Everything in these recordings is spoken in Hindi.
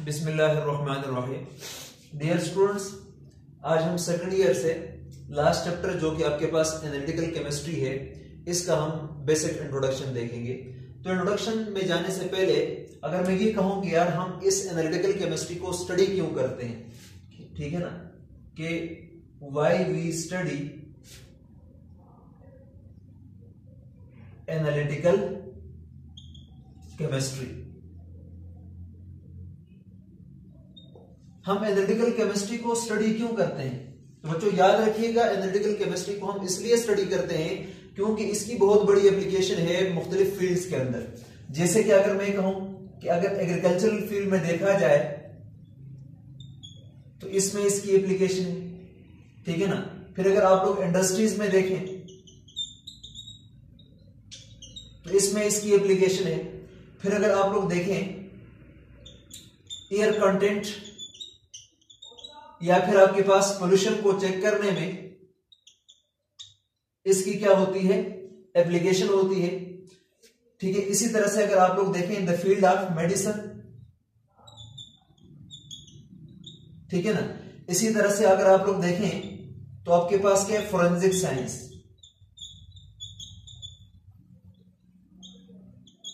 बिस्मिल्लाहिर्रहमानिर्रहीम। डियर स्टूडेंट्स, आज हम सेकंड ईयर से लास्ट चैप्टर जो कि आपके पास एनालिटिकल केमिस्ट्री है, इसका हम बेसिक इंट्रोडक्शन देखेंगे। तो इंट्रोडक्शन में जाने से पहले अगर मैं ये कहूं कि यार हम इस एनालिटिकल केमिस्ट्री को स्टडी क्यों करते हैं, ठीक है ना, कि why we study analytical chemistry. हम एनालिटिकल केमिस्ट्री को स्टडी क्यों करते हैं? तो बच्चों याद रखिएगा, एनालिटिकल केमिस्ट्री को हम इसलिए स्टडी करते हैं क्योंकि इसकी बहुत बड़ी एप्लीकेशन है मुख्तलिफ फील्ड्स के अंदर। जैसे कि अगर मैं कहूं कि अगर एग्रीकल्चरल फील्ड में देखा जाए तो इसमें इसकी एप्लीकेशन है, ठीक है ना। फिर अगर आप लोग इंडस्ट्रीज में देखें तो इसमें इसकी एप्लीकेशन है। फिर अगर आप लोग देखें एयर कंटेंट या फिर आपके पास पोल्यूशन को चेक करने में इसकी क्या होती है, एप्लीकेशन होती है, ठीक है। इसी तरह से अगर आप लोग देखें in the field of medicine, ठीक है ना। इसी तरह से अगर आप लोग देखें तो आपके पास क्या है, फोरेंसिक साइंस,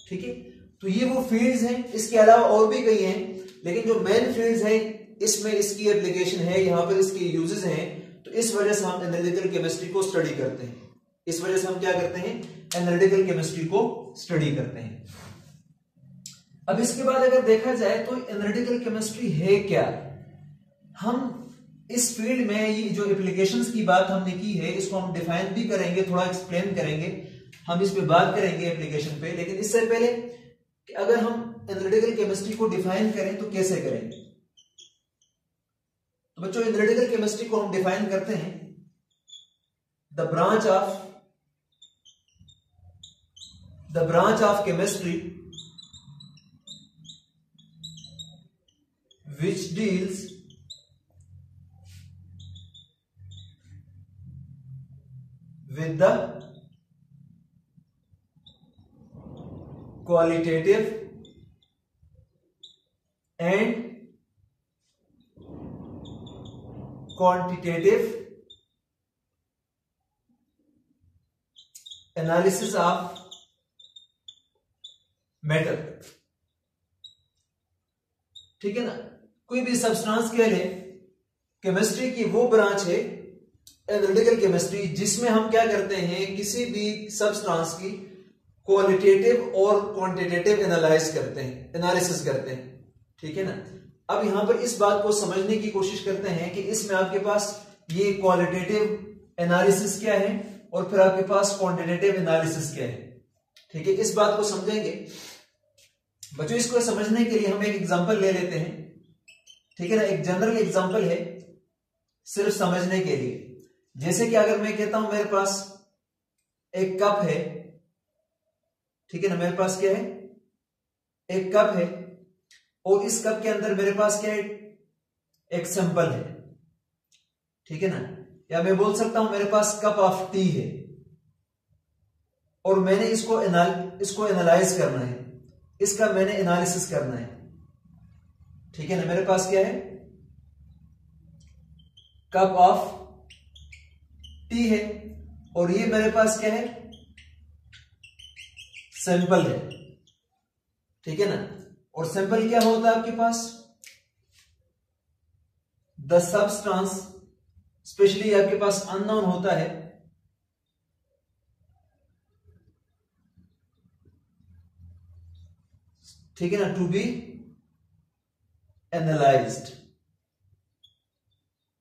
ठीक है। तो ये वो फील्ड्स हैं, इसके अलावा और भी कई हैं, लेकिन जो मेन फील्ड्स हैं इसमें इसकी एप्लीकेशन है, यहां पर इसके यूजेस हैं। तो इस वजह से हम एनालिटिकल केमिस्ट्री को स्टडी करते हैं। इस वजह से हम क्या करते हैं, एनालिटिकल केमिस्ट्री को स्टडी करते हैं। अब इसके बाद अगर देखा जाए तो एनालिटिकल केमिस्ट्री है क्या। हम इस फील्ड में ये जो एप्लीकेशंस की बात हमने की है, इसको हम डिफाइन भी करेंगे, थोड़ा एक्सप्लेन करेंगे, हम इस पे बात करेंगे एप्लीकेशन पे। लेकिन इससे पहले कि अगर हम एनालिटिकल केमिस्ट्री को डिफाइन करें तो कैसे करेंगे। तो बच्चों एनालिटिकल केमिस्ट्री को हम डिफाइन करते हैं the branch of chemistry which deals with the qualitative and quantitative analysis of matter, ठीक है ना। कोई भी सब्सटेंस के लिए केमिस्ट्री की वो ब्रांच है एनालिटिकल केमिस्ट्री जिसमें हम क्या करते हैं, किसी भी सब्सटेंस की क्वालिटेटिव और क्वांटिटेटिव एनालिसिस करते हैं, ठीक है ना। अब यहां पर इस बात को समझने की कोशिश करते हैं कि इसमें आपके पास ये क्वालिटेटिव एनालिसिस क्या है और फिर आपके पास क्वांटिटेटिव एनालिसिस क्या है, ठीक है। इस बात को समझेंगे बच्चों। इसको समझने के लिए हम एक एग्जांपल ले लेते हैं, ठीक है ना। एक जनरल एग्जांपल है सिर्फ समझने के लिए। जैसे कि अगर मैं कहता हूं मेरे पास एक कप है, ठीक है ना, मेरे पास क्या है, एक कप है और इस कप के अंदर मेरे पास क्या है, एक सैंपल है, ठीक है ना। या मैं बोल सकता हूं मेरे पास कप ऑफ टी है और मैंने इसको एनालाइज करना है, इसका मैंने एनालिसिस करना है, ठीक है ना। मेरे पास क्या है, कप ऑफ टी है और ये मेरे पास क्या है, सैंपल है, ठीक है ना। और सैंपल क्या होता है आपके पास, द सब्सटेंस, स्पेशली आपके पास अननोन होता है, ठीक है ना, टू बी एनालाइज्ड,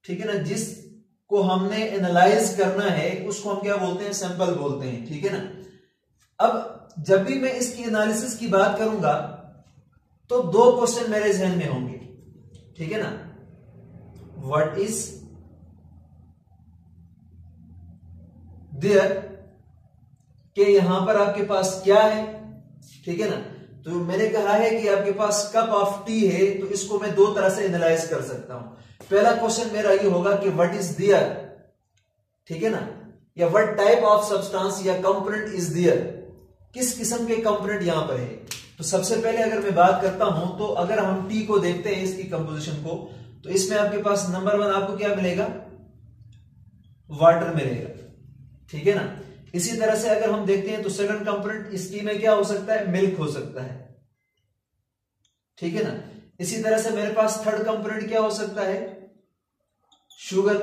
ठीक है ना। जिसको हमने एनालाइज करना है उसको हम क्या बोलते हैं, सैंपल बोलते हैं, ठीक है ना। अब जब भी मैं इसकी एनालिसिस की बात करूंगा तो दो क्वेश्चन मेरे जहन में होंगे, ठीक है ना। व्हाट इज देयर, कि यहां पर आपके पास क्या है, ठीक है ना। तो मैंने कहा है कि आपके पास कप ऑफ टी है, तो इसको मैं दो तरह से एनालाइज कर सकता हूं। पहला क्वेश्चन मेरा ये होगा कि व्हाट इज देयर, ठीक है ना, या व्हाट टाइप ऑफ सब्सटेंस या कंपोनेंट इज देयर, किस किस्म के कंपोनेंट यहां पर है। तो सबसे पहले अगर मैं बात करता हूं तो अगर हम टी को देखते हैं इसकी कंपोजिशन को, तो इसमें आपके पास नंबर 1 आपको क्या मिलेगा, वाटर मिलेगा, ठीक है ना। इसी तरह से अगर हम देखते हैं तो सेकंड कंपोनेंट इस टी में क्या हो सकता है, मिल्क हो सकता है, ठीक है ना। इसी तरह से मेरे पास थर्ड कंपोनेंट क्या हो सकता है, शुगर।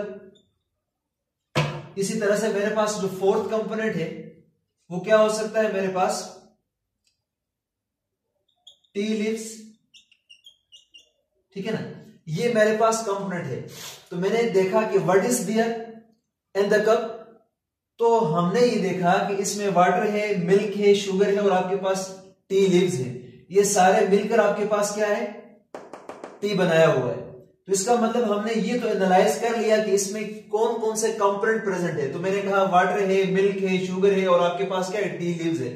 इसी तरह से मेरे पास जो फोर्थ कंपोनेंट है वो क्या हो सकता है मेरे पास, टी लीव्स, ठीक है ना। ये मेरे पास कंपोनेंट है। तो मैंने देखा कि what is there in the cup, तो हमने ये देखा कि इसमें वाटर है, मिल्क है, शुगर है और आपके पास टी लीव्स है। ये सारे मिलकर आपके पास क्या है, टी बनाया हुआ है। तो इसका मतलब हमने ये तो एनालाइज कर लिया कि इसमें कौन कौन से कंपोनेंट प्रेजेंट है। तो मैंने कहा वाटर है, मिल्क है, शुगर है और आपके पास क्या है, टी लीव्स है।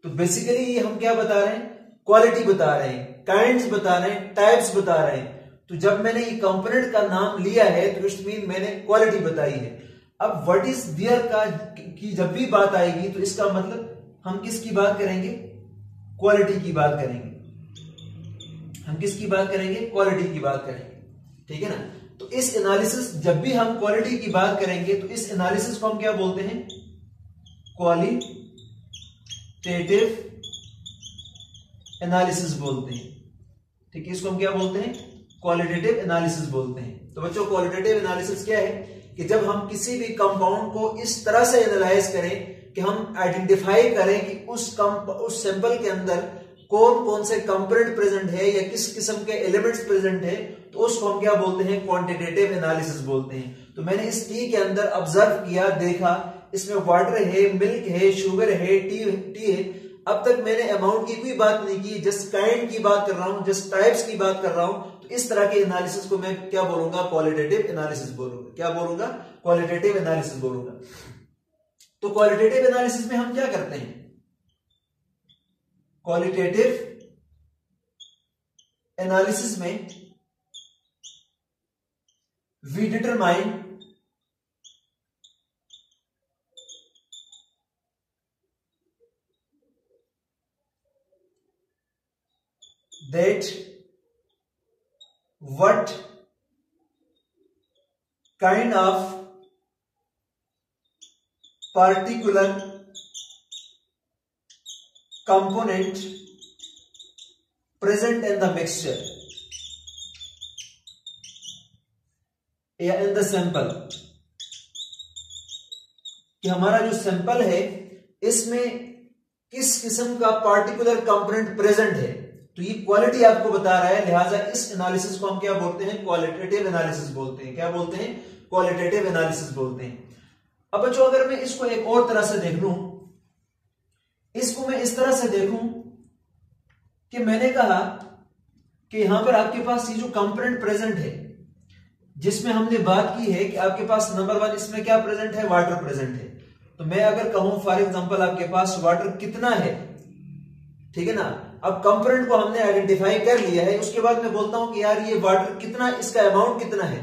तो बेसिकली ये हम क्या बता रहे हैं, क्वालिटी बता रहे हैं, काइंड्स बता रहे हैं, टाइप्स बता रहे हैं। तो जब मैंने ये कंपोनेंट का नाम लिया है तो इट मीन मैंने क्वालिटी बताई है। अब व्हाट इज देयर का की जब भी बात आएगी तो इसका मतलब हम किसकी बात करेंगे, क्वालिटी की बात करेंगे। हम किसकी बात करेंगे, क्वालिटी की बात करेंगे, ठीक है ना। तो इस एनालिसिस, जब भी हम क्वालिटी की बात करेंगे तो इस एनालिसिस को हम क्या बोलते हैं, क्वालिटेटिव एनालिसिस बोलते हैं, ठीक है। इसको हम क्या बोलते हैं, क्वालिटेटिव एनालिसिस बोलते हैं। तो बच्चों क्वालिटेटिव एनालिसिस क्या है कि जब हम किसी भी कंपाउंड को इस तरह से एनालाइज करें कि हम आइडेंटिफाई करें कि उस सैंपल के अंदर कौन कौन से कंपोनेंट प्रेजेंट है या किस किस्म के एलिमेंट्स प्रेजेंट है, तो उसको हम क्या बोलते हैं, क्वांटिटेटिव एनालिसिस बोलते हैं। तो मैंने इस टी के अंदर ऑब्जर्व किया, देखा इसमें वाटर है, मिल्क है, शुगर है, टी है। अब तक मैंने अमाउंट की कोई बात नहीं की, जस्ट काइंड की बात कर रहा हूं, जस्ट टाइप्स की बात कर रहा हूं। तो इस तरह के एनालिसिस को मैं क्या बोलूंगा, क्वालिटेटिव एनालिसिस बोलूंगा। क्या बोलूंगा, क्वालिटेटिव एनालिसिस बोलूंगा। तो क्वालिटेटिव एनालिसिस में हम क्या करते हैं, क्वालिटेटिव एनालिसिस में we determine that what kind of particular component present in the mixture या in the sample, कि हमारा जो सैंपल है इसमें किस किस्म का पार्टिकुलर कंपोनेंट प्रेजेंट है। तो ये क्वालिटी आपको बता रहा है, लिहाजा इस एनालिसिस को हम क्या बोलते हैं, क्वालिटेटिव एनालिसिस बोलते हैं। क्या बोलते हैं, क्वालिटेटिव एनालिसिस बोलते हैं। अब बच्चों अगर मैं इसको एक और तरह से देख लूं, इसको मैं इस तरह से देखूं कि मैंने कहा कि यहां पर आपके पास ये जो कंपोनेंट प्रेजेंट है, जिसमें हमने बात की है कि आपके पास नंबर 1 इसमें क्या प्रेजेंट है, वाटर प्रेजेंट है। तो मैं अगर कहूं फॉर एग्जांपल आपके पास वाटर कितना है, ठीक है ना। अब कंपोनेंट को हमने आइडेंटिफाई कर लिया है, उसके बाद मैं बोलता हूं कि यार ये वाटर कितना, इसका अमाउंट कितना है।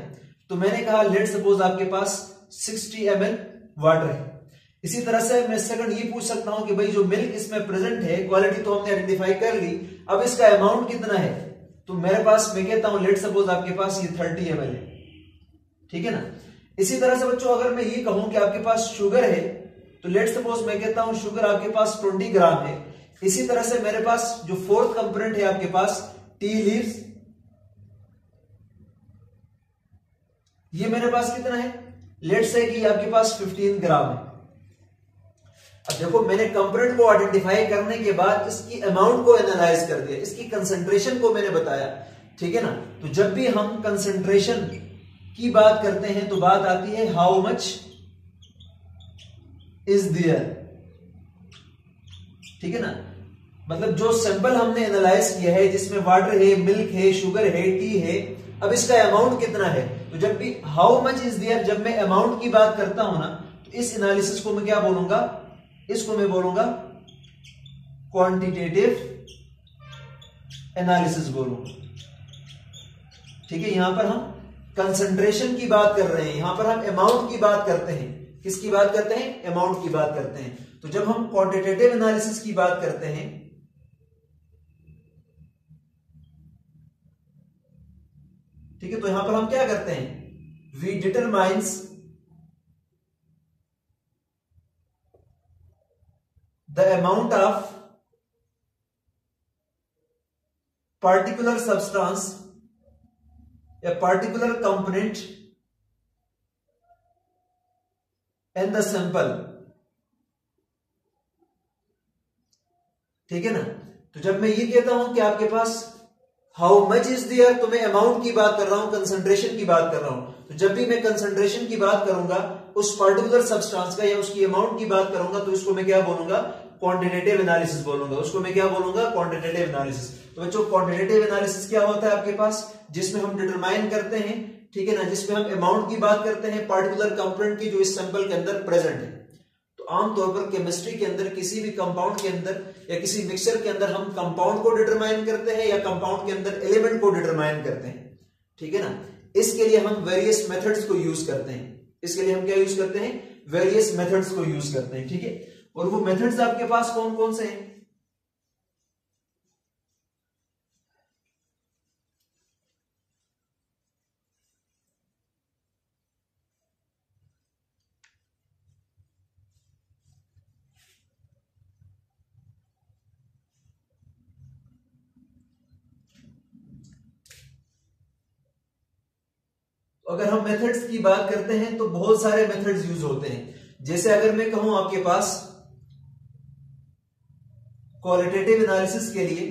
तो मैंने कहा लेट सपोज आपके पास 60 ml वाटर है। इसी तरह से मैं सेकंड ये पूछ सकता हूं कि भाई जो मिल्क इसमें प्रेजेंट है, क्वालिटी तो हमने आइडेंटिफाई कर ली, अब इसका अमाउंट कितना है। तो मेरे पास, मैं कहता हूं लेट सपोज आपके पास ये 30 ml है, ठीक है ना। इसी तरह से बच्चों अगर मैं ये कहूं कि आपके पास शुगर है, तो लेट सपोज मैं कहता हूं शुगर आपके पास 20 ग्राम है। इसी तरह से मेरे पास जो फोर्थ कंपोनेंट है आपके पास टी लीव्स, ये मेरे पास कितना है, लेट से कि आपके पास 15 ग्राम है। अब देखो मैंने कंपोनेंट को आइडेंटिफाई करने के बाद इसकी अमाउंट को एनालाइज कर दिया, इसकी कंसंट्रेशन को मैंने बताया, ठीक है ना। तो जब भी हम कंसंट्रेशन की बात करते हैं तो बात आती है हाउ मच इज देयर, ठीक है ना। मतलब जो सैंपल हमने एनालाइज किया है जिसमें वाटर है, मिल्क है, शुगर है, टी है, अब इसका अमाउंट कितना है। तो जब भी हाउ मच इज देयर, जब मैं अमाउंट की बात करता हूं ना, तो इस एनालिसिस को मैं क्या बोलूंगा, इसको मैं बोलूंगा क्वांटिटेटिव एनालिसिस बोलूंगा, ठीक है। यहां पर हम कंसंट्रेशन की बात कर रहे हैं, यहां पर हम अमाउंट की बात करते हैं। किसकी बात करते हैं, अमाउंट की बात करते हैं। तो जब हम क्वांटिटेटिव एनालिसिस की बात करते हैं ठीक है, तो यहां पर हम क्या करते हैं, we determines the amount of particular substance, a particular component in the sample, ठीक है ना। तो जब मैं ये कहता हूं कि आपके पास हाउ मच इज दियर, तो मैं अमाउंट की बात कर रहा हूं, कंसंट्रेशन की बात कर रहा हूं। तो जब भी मैं कंसंट्रेशन की बात करूंगा उस पर्टिकुलर सब्सटेंस का या उसकी अमाउंट की बात करूंगा, तो इसको मैं क्या बोलूंगा, क्वांटिटेटिव एनालिसिस बोलूंगा। उसको मैं क्या बोलूंगा, क्वांटिटेटिव एनालिसिस। तो बच्चों क्वांटिटेटिव एनालिसिस क्या होता है आपके पास, जिसमें हम डिटरमाइन करते हैं, ठीक है ना, जिसमें हम अमाउंट की बात करते हैं पार्टिकुलर कंपोनेंट की जो इस सैंपल के अंदर प्रेजेंट है। तो आमतौर पर केमिस्ट्री के अंदर किसी भी कंपाउंड के अंदर या किसी मिक्सचर के अंदर हम कंपाउंड को डिटरमाइन करते हैं या कंपाउंड के अंदर एलिमेंट को डिटरमाइन करते हैं, ठीक है ना। इसके लिए हम वेरियस मेथड्स को यूज करते हैं। इसके लिए हम क्या यूज करते हैं, वेरियस मेथड्स को यूज करते हैं, ठीक है। और वो मेथड्स आपके पास कौन कौन से हैं, अगर हम मेथड्स की बात करते हैं तो बहुत सारे मेथड्स यूज होते हैं। जैसे अगर मैं कहूं आपके पास क्वालिटेटिव एनालिसिस के लिए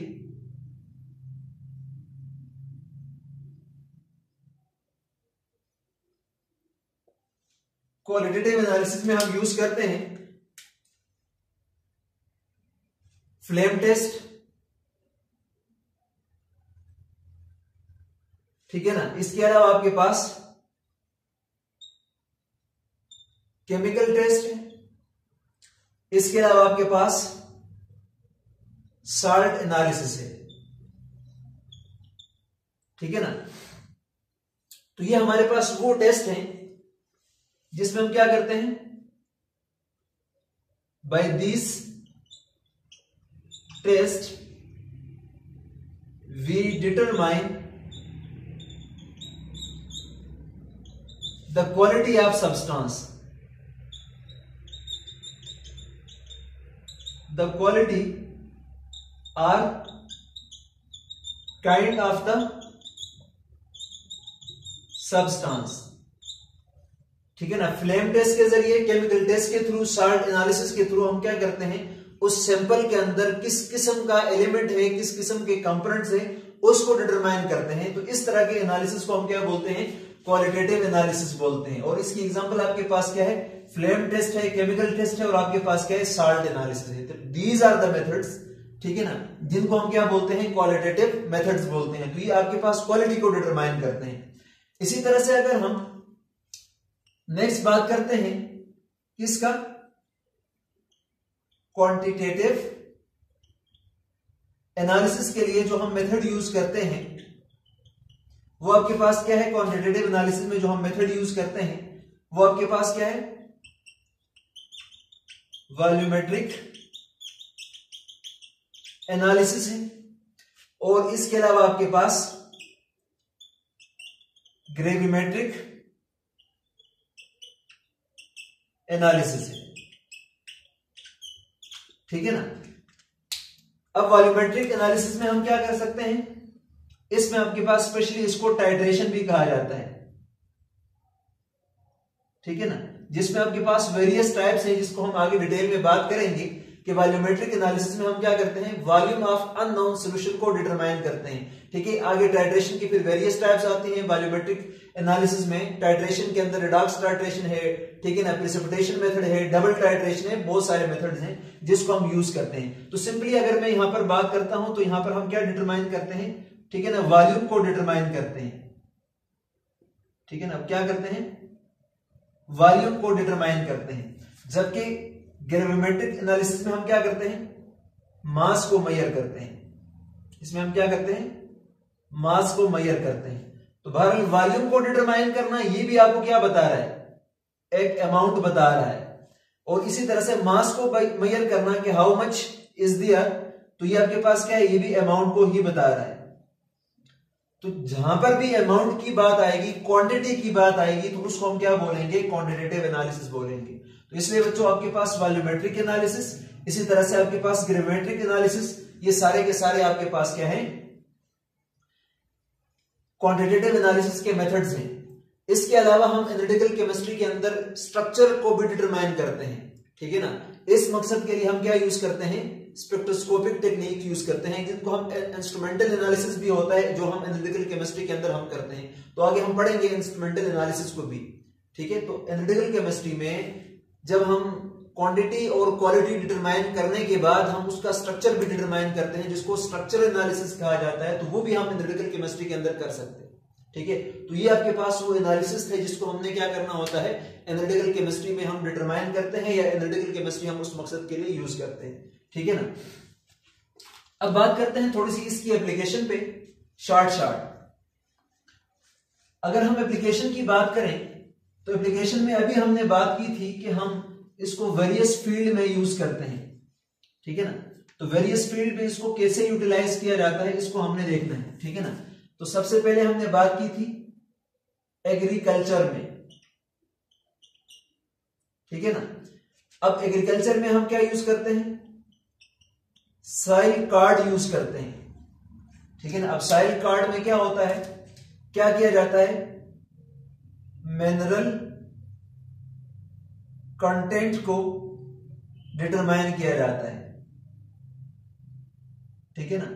में हम यूज करते हैं फ्लेम टेस्ट, ठीक है ना। इसके अलावा आपके पास केमिकल टेस्ट है, इसके अलावा आपके पास साल्ट एनालिसिस है, ठीक है ना। तो ये हमारे पास वो टेस्ट हैं जिसमें हम क्या करते हैं, by this test we determine the quality of substance, the quality or kind of the substance, ठीक है ना। फ्लेम टेस्ट के जरिए, केमिकल टेस्ट के थ्रू, साल्ट एनालिसिस के थ्रू हम क्या करते हैं, उस सैंपल के अंदर किस किस्म का एलिमेंट है, किस किस्म के कंपोनेंट्स है, उसको डिटरमाइन करते हैं। तो इस तरह के एनालिसिस को हम क्या बोलते हैं, क्वालिटेटिव एनालिसिस बोलते हैं। और इसकी एग्जांपल आपके पास क्या है, फ्लेम टेस्ट है, केमिकल टेस्ट है, और आपके पास क्या है, साल्ट एनालिसिस है। तो दीज आर द मेथड्स, ठीक है ना, जिनको हम क्या बोलते हैं, क्वालिटेटिव मेथड्स बोलते हैं। तो ये आपके पास क्वालिटी को डिटरमाइन करते हैं। इसी तरह से अगर हम नेक्स्ट बात करते हैं किसका, क्वांटिटेटिव एनालिसिस के लिए जो हम मेथड यूज करते हैं वो आपके पास क्या है, क्वांटिटेटिव एनालिसिस में जो हम मेथड यूज करते हैं वो आपके पास क्या है, वॉल्यूमेट्रिक एनालिसिस है। और इसके अलावा आपके पास ग्रेविमेट्रिक एनालिसिस है, ठीक है ना। अब वॉल्यूमेट्रिक एनालिसिस में हम क्या कर सकते हैं, इसमें आपके पास स्पेशली इसको टाइट्रेशन भी कहा जाता है, ठीक है ना, जिसमें आपके पास वेरियस टाइप्स हैं, जिसको हम आगे डिटेल में बात करेंगे कि वॉल्यूमेट्रिक एनालिसिस में हम क्या करते हैं, वॉल्यूम ऑफ अननोन सॉल्यूशन को डिटरमाइन करते हैं, ठीक है। आगे टाइट्रेशन की फिर वेरियस टाइप्स आती हैं वॉल्यूमेट्रिक एनालिसिस में। टाइट्रेशन के अंदर रिडॉक्स टाइट्रेशन है, ठीक है ना, प्रिसिपिटेशन मेथड है, डबल टाइट्रेशन है, बहुत सारे मेथड्स हैं जिसको हम यूज करते हैं। तो सिंपली अगर मैं यहां पर बात करता हूं तो यहां पर हम क्या डिटरमाइन करते हैं, ठीक है ना, वॉल्यूम को डिटरमाइन करते हैं, ठीक है ना। अब क्या करते हैं, वॉल्यूम को डिटरमाइन करते हैं। जबकि ग्रेविमेट्रिक एनालिसिस में हम क्या करते हैं, मास को मेजर करते हैं। इसमें हम क्या करते हैं, मास को मेजर करते हैं। तो बहरहाल वॉल्यूम को डिटरमाइन करना ये भी आपको क्या बता रहा है, एक अमाउंट बता रहा है। और इसी तरह से मास को मेजर करना कि हाउ मच इज देयर, तो ये आपके पास क्या है, ये भी अमाउंट को ही बता रहा है। तो जहां पर भी अमाउंट की बात आएगी, क्वांटिटी की बात आएगी, तो उसको हम क्या बोलेंगे, क्वांटिटेटिव एनालिसिस बोलेंगे। तो इसलिए बच्चों आपके पास वॉल्यूमेट्रिक एनालिसिस, इसी तरह से आपके पास ग्रेविमेट्रिक एनालिसिस, ये सारे के सारे आपके पास क्या हैं, क्वांटिटेटिव एनालिसिस के मेथड्स हैं। इसके अलावा हम एनालिटिकल केमिस्ट्री के अंदर स्ट्रक्चर को भी डिटरमाइन करते हैं, ठीक है ना। इस मकसद के लिए हम क्या यूज करते हैं, स्पेक्ट्रोस्कोपिक टेक्निक यूज करते हैं, जिनको हम इंस्ट्रूमेंटल एनालिसिस भी होता है जो हम एनालिटिकल केमिस्ट्री के अंदर हम करते हैं। तो आगे हम पढ़ेंगे इंस्ट्रूमेंटल एनालिसिस को भी, ठीक है। तो एनालिटिकल केमिस्ट्री में जब हम क्वांटिटी और क्वालिटी डिटरमाइन करने के बाद हम उसका स्ट्रक्चर भी डिटरमाइन करते हैं, जिसको स्ट्रक्चर एनालिसिस कहा जाता है, तो वो भी हम एनालिटिकल केमिस्ट्री के अंदर कर सकते हैं, ठीक है। तो ये आपके पास वो एनालिसिस है जिसको हमने क्या करना होता है, एनालिटिकल केमिस्ट्री में हम डिटरमाइन करते हैं, या एनालिटिकल केमिस्ट्री हम उस मकसद के लिए यूज करते हैं, ठीक है ना। अब बात करते हैं थोड़ी सी इसकी एप्लीकेशन पे, शॉर्ट। अगर हम एप्लीकेशन की बात करें तो एप्लीकेशन में अभी हमने बात की थी कि हम इसको वेरियस फील्ड में यूज करते हैं, ठीक है ना। तो वेरियस फील्ड में इसको कैसे यूटिलाइज किया जाता है, इसको हमने देखना है, ठीक है ना। तो सबसे पहले हमने बात की थी एग्रीकल्चर में, ठीक है ना। अब एग्रीकल्चर में हम क्या यूज करते हैं, सॉइल कार्ड यूज करते हैं, ठीक है ना। अब सॉइल कार्ड में क्या होता है, क्या किया जाता है, मिनरल कंटेंट को डिटरमाइन किया जाता है, ठीक है ना।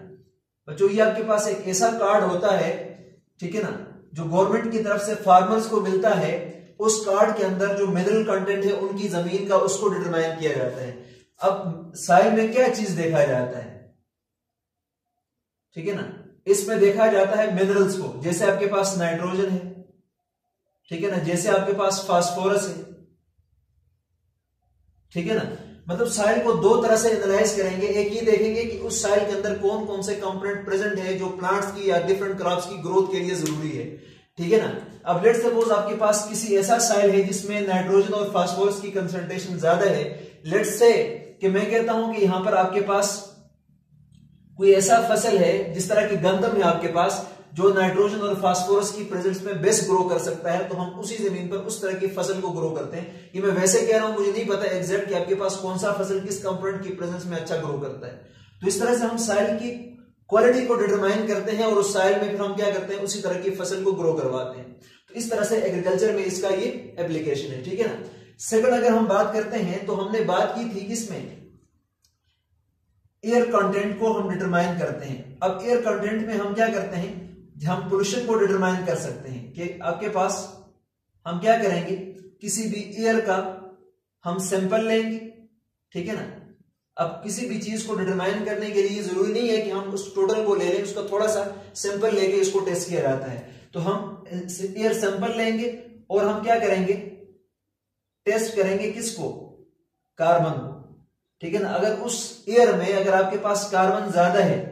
बच्चों ये आपके पास एक ऐसा कार्ड होता है, ठीक है ना, जो गवर्नमेंट की तरफ से फार्मर्स को मिलता है। उस कार्ड के अंदर जो मिनरल कंटेंट है उनकी जमीन का, उसको डिटरमाइन किया जाता है। अब सॉइल में क्या चीज देखा जाता है, ठीक है ना, इसमें देखा जाता है मिनरल्स को, जैसे आपके पास नाइट्रोजन है, ठीक है ना, जैसे आपके पास फास्फोरस है, ठीक है ना। मतलब सॉइल को दो तरह से एनालाइज करेंगे, एक ये देखेंगे कि उस सॉइल के अंदर कौन कौन से कंपोनेंट प्रेजेंट है जो प्लांट्स की या डिफरेंट क्रॉप्स की ग्रोथ के लिए जरूरी है, ठीक है ना। अब लेट्स सपोज आपके पास किसी ऐसा सॉइल है जिसमें नाइट्रोजन और फास्फोरस की कंसंट्रेशन ज्यादा है। लेट्स से कि मैं कहता हूं कि यहां पर आपके पास कोई ऐसा फसल है, जिस तरह की गंदम है आपके पास, जो नाइट्रोजन और फास्फोरस की प्रेजेंस में बेस्ट ग्रो कर सकता है, तो हम उसी जमीन पर उस तरह की फसल को ग्रो करते हैं। ये मैं वैसे कह रहा हूं, मुझे नहीं पता एग्जैक्ट कि आपके पास कौन सा फसल किस कंपोनेंट की प्रेजेंस में अच्छा ग्रो करता है। तो इस तरह से हम सॉइल की क्वालिटी को डिटरमाइन करते हैं और उस सॉइल में फिर हम क्या करते हैं, उसी तरह की फसल को ग्रो करवाते हैं। तो इस तरह से एग्रीकल्चर में इसका ये एप्लीकेशन है, ठीक है ना। सेकंड अगर हम बात करते हैं तो हमने बात की थी किसमें, एयर कंटेंट को हम डिटरमाइन करते हैं। अब एयर कंटेंट में हम क्या करते हैं, हम पोल्यूशन को डिटरमाइन कर सकते हैं कि आपके पास हम क्या करेंगे, किसी भी एयर का हम सैंपल लेंगे, ठीक है ना। अब किसी भी चीज को डिटरमाइन करने के लिए जरूरी नहीं है कि हम उस टोटल को ले लें, उसका थोड़ा सा सैंपल लेके इसको टेस्ट किया जाता है। तो हम एयर सैंपल लेंगे और हम क्या करेंगे, टेस्ट करेंगे किसको, कार्बन को, ठीक है ना। अगर उस एयर में अगर आपके पास कार्बन ज्यादा है,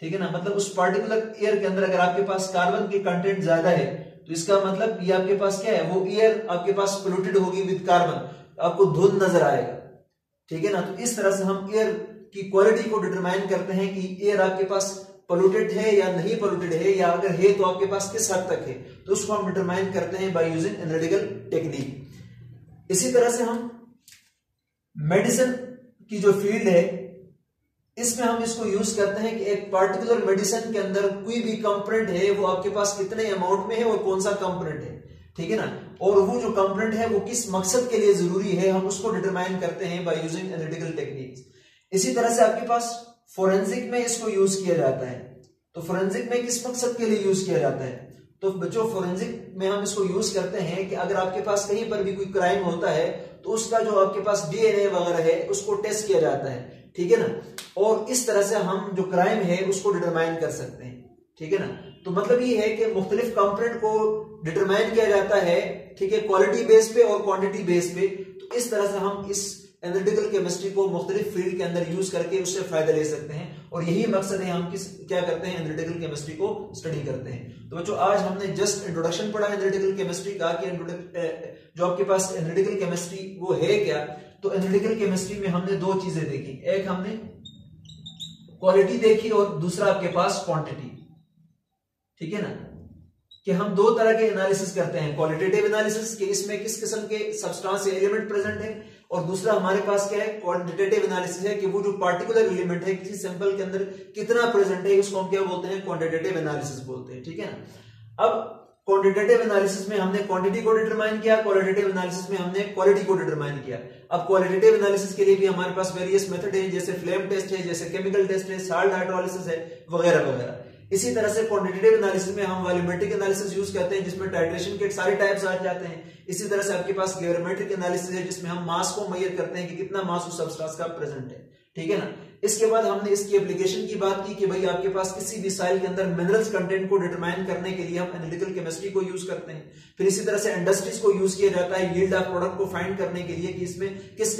ठीक है ना, मतलब उस पार्टिकुलर एयर के अंदर अगर आपके पास कार्बन की कंटेंट ज्यादा है, तो इसका मतलब ये आपके पास क्या है, वो एयर आपके पास पोल्यूटेड होगी विद कार्बन, आपको धुंध नजर आएगा, ठीक है ना। तो इस तरह से हम एयर की क्वालिटी को डिटरमाइन करते हैं कि एयर आपके पास पोल्यूटेड है या नहीं पोल्यूटेड है, या अगर है तो आपके पास किस हद तक है, तो उसको हम डिटरमाइन करते हैं बाय यूजिंग एनालिटिकल टेक्निक। इसी तरह से हम मेडिसिन की जो फील्ड है, इसमें हम इसको यूज करते हैं कि एक पार्टिकुलर मेडिसिन के अंदर कोई भी कंपोनेंट है, वो आपके पास कितने अमाउंट में है और कौन सा कंपोनेंट है, ठीक है ना, और वो जो कंपोनेंट है वो किस मकसद के लिए जरूरी है, हम उसको डिटरमाइन करते हैं बाय यूजिंग एनालिटिकल टेक्निक्स। इसी तरह से आपके पास फोरेंसिक में इसको यूज किया जाता है। तो फोरेंसिक में किस मकसद के लिए यूज किया जाता है, तो बच्चों फोरेंसिक में हम इसको यूज करते हैं कि अगर आपके पास कहीं पर भी कोई क्राइम होता है, तो उसका जो आपके पास डीएनए वगैरह है उसको टेस्ट किया जाता है, ठीक है ना, और इस तरह से हम जो क्राइम है उसको डिटरमाइन कर सकते हैं, ठीक है ना। तो मतलब ये है कि मुख्तलिफ कंपोनेंट को डिटरमाइन किया जाता है, ठीक है, क्वालिटी बेस पे और क्वांटिटी बेस पे। तो इस तरह से हम इस एनालिटिकल केमिस्ट्री को मुख्तलिफ फील्ड के अंदर यूज करके उससे फायदा ले सकते हैं, और यही मकसद है हम क्या करते हैं, एनालिटिकल केमिस्ट्री को स्टडी करते हैं। तो बच्चों आज हमने जस्ट इंट्रोडक्शन पढ़ा एनालिटिकल केमिस्ट्री का, कि जो आपके पास एनालिटिकल केमिस्ट्री वो है क्या। तो एनालिटिकल केमिस्ट्री में हमने दो चीजें देखी, एक हमने क्वालिटी देखी और दूसरा आपके पास क्वांटिटी, ठीक है ना, कि हम दो तरह के एनालिसिस करते हैं, क्वालिटेटिव एनालिसिस कि इसमें किस किस्म के सब्सटेंस या एलिमेंट प्रेजेंट है, और दूसरा हमारे पास क्या है, क्वांटिटेटिव एनालिसिस है कि वो जो पार्टिकुलर एलिमेंट है किसी सैंपल के अंदर कितना प्रेजेंट है, उसको हम क्या बोलते हैं, क्वांटिटेटिव एनालिसिस बोलते हैं। ठीक है ना। अब क्वांटिटेटिव एनालिसिस में हमने क्वांटिटी को डिटरमाइन किया, क्वालिटेटिव एनालिसिस में हमने क्वालिटी को डिटरमाइन किया। अब क्वालिटेटिव एनालिसिस के लिए भी हमारे पास वेरियस मेथड है, जैसे फ्लेम टेस्ट है, जैसे केमिकल टेस्ट है, साल्ट हाइड्रोलिसिस है, वगैरह वगैरह। इसी तरह से क्वांटिटेटिव एनालिसिस में हम वॉल्यूमेट्रिक एनालिसिस यूज करते हैं, जिसमें टाइट्रेशन के सारे टाइप्स आ जाते हैं। इसी तरह से आपके पास ग्रेविमेट्रिक एनालिसिस है, जिसमें हम मास को मेजर करते हैं कि कितना मास उस सब्सटेंस का प्रेजेंट है। ठीक है ना। इसके बाद हमने इसकी एप्लीकेशन की बात की कि भाई आपके पास किसी भी सॉइल के अंदर मिनरल्स कंटेंट को डिटरमाइन करने के लिए हम एनालिटिकल केमिस्ट्री को यूज करते हैं। फिर इसी तरह से इंडस्ट्रीज को यूज किया जाता है यील्ड ऑफ प्रोडक्ट को फाइंड करने के लिए कि इसमें किस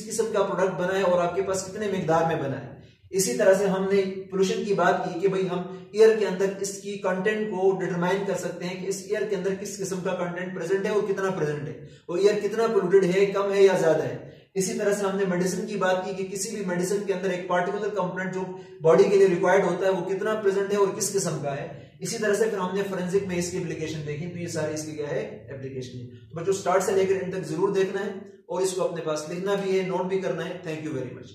किस्म का प्रोडक्ट बना है और आपके पास कितने मिकदार में बना है। इसी तरह से हमने पोल्यूशन की बात की कि भाई हम एयर के अंदर इसकी कंटेंट को डिटरमाइन कर सकते हैं कि इस एयर के अंदर किस किस्म का कंटेंट प्रेजेंट है और कितना प्रेजेंट है, वो एयर कितना पोल्यूटेड है, कम है या ज्यादा है। इसी तरह से हमने मेडिसिन की बात की कि किसी भी मेडिसिन के अंदर एक पार्टिकुलर कंपोनेंट जो बॉडी के लिए रिक्वायर्ड होता है वो कितना प्रेजेंट है और किस किस्म का है। इसी तरह से फिर हमने फोरेंसिक में इसकी एप्लीकेशन देखी, तो ये सारी इसकी क्या है, एप्लीकेशन है। तो बच्चों स्टार्ट से लेकर एंड तक जरूर देखना है और इसको अपने पास लिखना भी है, नोट भी करना है। Thank you very much.